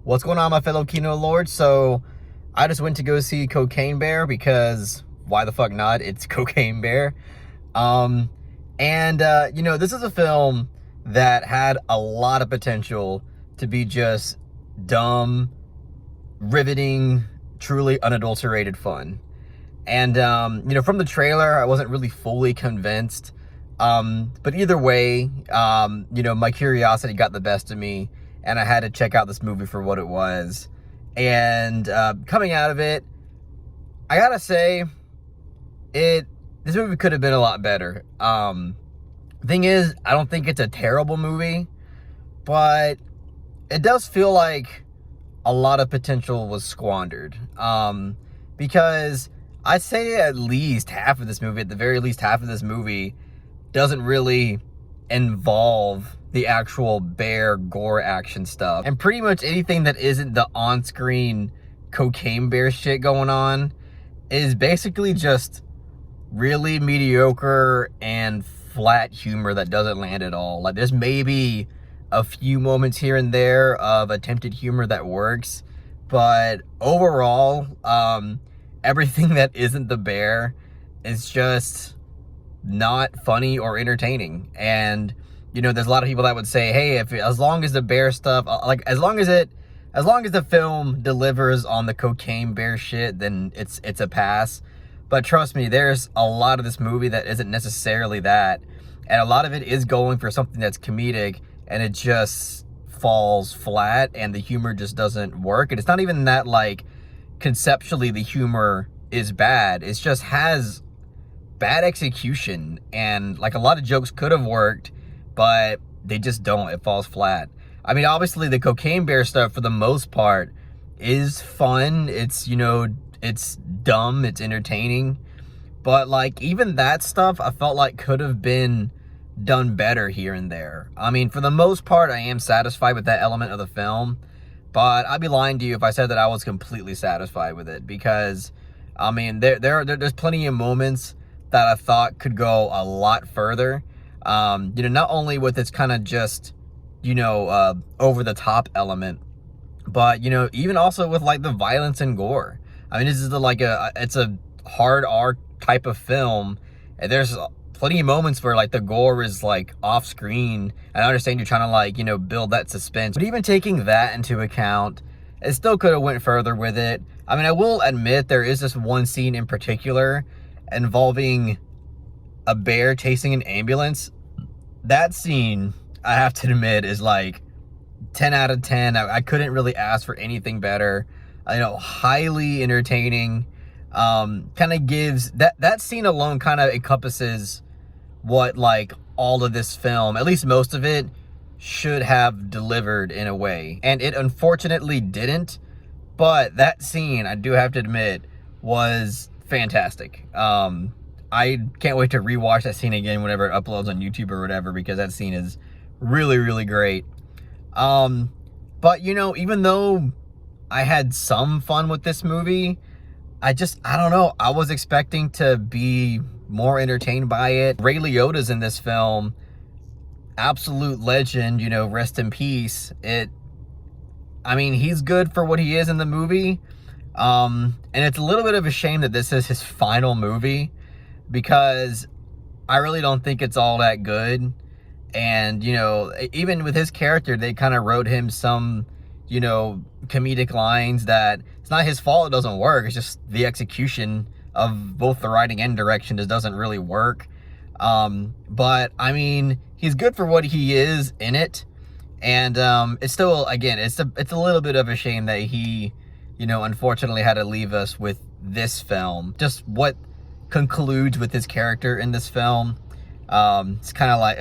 What's going on, my fellow Kino Lords? So, I just went to go see Cocaine Bear because why the fuck not? It's Cocaine Bear. Um, this is a film that had a lot of potential to be just dumb, riveting, truly unadulterated fun. And, from the trailer, I wasn't really fully convinced. But either way, my curiosity got the best of me, and I had to check out this movie for what it was. And coming out of it, I gotta say, this movie could have been a lot better. Thing is, I don't think it's a terrible movie, but it does feel like a lot of potential was squandered. Because I'd say at least half of this movie, at the very least half of this movie, doesn't really involve the actual bear gore action stuff. And pretty much anything that isn't the on-screen Cocaine Bear shit going on is basically just really mediocre and flat humor that doesn't land at all. Like, there's maybe a few moments here and there of attempted humor that works, but overall, everything that isn't the bear is just not funny or entertaining. And there's a lot of people that would say, hey, as long as the bear stuff, as long as the film delivers on the Cocaine Bear shit, then it's a pass. But trust me, there's a lot of this movie that isn't necessarily that, and a lot of it is going for something that's comedic, and it just falls flat, and the humor just doesn't work. And it's not even that, like, conceptually the humor is bad. It just has bad execution, and like a lot of jokes could have worked, but they just don't. It falls flat. I mean, obviously the Cocaine Bear stuff for the most part is fun. It's, it's dumb, it's entertaining, but like even that stuff I felt like could have been done better here and there. I mean, for the most part, I am satisfied with that element of the film, but I'd be lying to you if I said that I was completely satisfied with it, because I mean, there's plenty of moments that I thought could go a lot further. Not only with its kind of just, over the top element, but, even also with like the violence and gore. I mean, this is it's a hard R type of film, and there's plenty of moments where like the gore is like off screen. And I understand you're trying to like, build that suspense, but even taking that into account, it still could have went further with it. I mean, I will admit there is this one scene in particular involving a bear chasing an ambulance. That scene, I have to admit, is like 10 out of 10. I couldn't really ask for anything better. Highly entertaining. Kind of gives that scene alone kind of encompasses what like all of this film, at least most of it, should have delivered in a way, and it unfortunately didn't. But that scene, I do have to admit, was fantastic. I can't wait to rewatch that scene again whenever it uploads on YouTube or whatever, because that scene is really, really great. But even though I had some fun with this movie, I don't know, I was expecting to be more entertained by it. Ray Liotta's in this film, absolute legend, rest in peace. I mean, he's good for what he is in the movie. And it's a little bit of a shame that this is his final movie, because I really don't think it's all that good. And, even with his character, they kind of wrote him some, comedic lines that it's not his fault it doesn't work. It's just the execution of both the writing and direction just doesn't really work. But, I mean, he's good for what he is in it. And it's still, again, it's a little bit of a shame that he, unfortunately had to leave us with this film. Just what concludes with his character in this film, it's kind of like,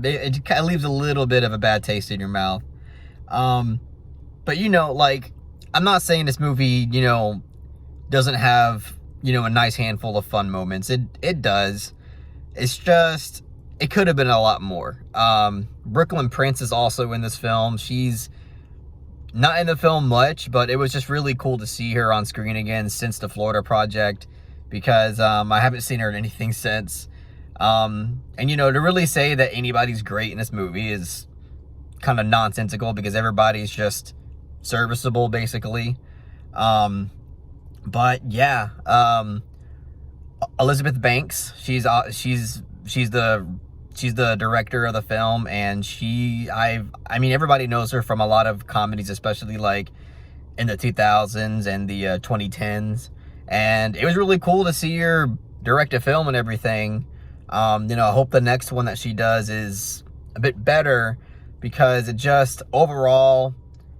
it kind of leaves a little bit of a bad taste in your mouth. But like, I'm not saying this movie, doesn't have, a nice handful of fun moments. It does. It's just, it could have been a lot more. Brooklyn Prince is also in this film. She's not in the film much, but it was just really cool to see her on screen again since the Florida Project, because I haven't seen her in anything since. And to really say that anybody's great in this movie is kind of nonsensical, because everybody's just serviceable, basically. But yeah, Elizabeth Banks, she's the director of the film, and I mean, everybody knows her from a lot of comedies, especially like in the 2000s and the 2010s. And it was really cool to see her direct a film and everything. You know, I hope the next one that she does is a bit better, because it just overall,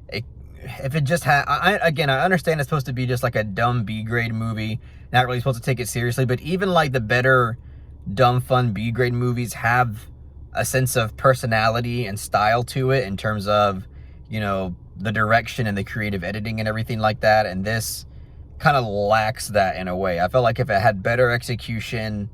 if it just had, again, I understand it's supposed to be just like a dumb B-grade movie, not really supposed to take it seriously, but even like the better dumb fun B-grade movies have a sense of personality and style to it in terms of, you know, the direction and the creative editing and everything like that. And this kind of lacks that in a way. I felt like if it had better execution,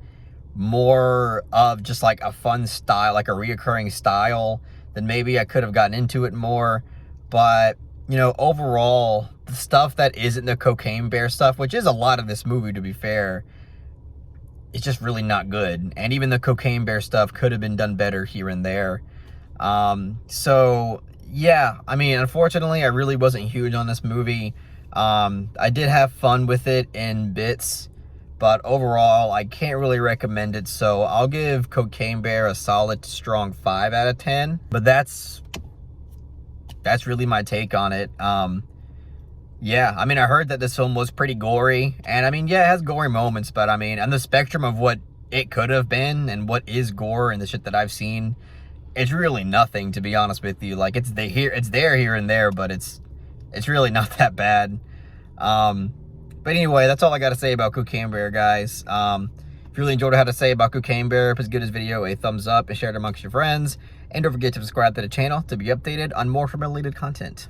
more of just like a fun style, like a reoccurring style, then maybe I could have gotten into it more. But, you know, overall, the stuff that isn't the Cocaine Bear stuff, which is a lot of this movie, to be fair, it's just really not good. And even the Cocaine Bear stuff could have been done better here and there. So yeah, I mean, unfortunately, I really wasn't huge on this movie. I did have fun with it in bits, but overall, I can't really recommend it. So I'll give Cocaine Bear a solid, strong 5 out of 10. But that's really my take on it. Yeah, I mean, I heard that this film was pretty gory, and I mean, yeah, it has gory moments, but I mean, on the spectrum of what it could have been and what is gore and the shit that I've seen, it's really nothing, to be honest with you. Like, it's there here and there, but it's really not that bad. But anyway, that's all I got to say about Cocaine Bear, guys. If you really enjoyed what I had to say about Cocaine Bear, please give this video a thumbs up and share it amongst your friends. And don't forget to subscribe to the channel to be updated on more film-related content.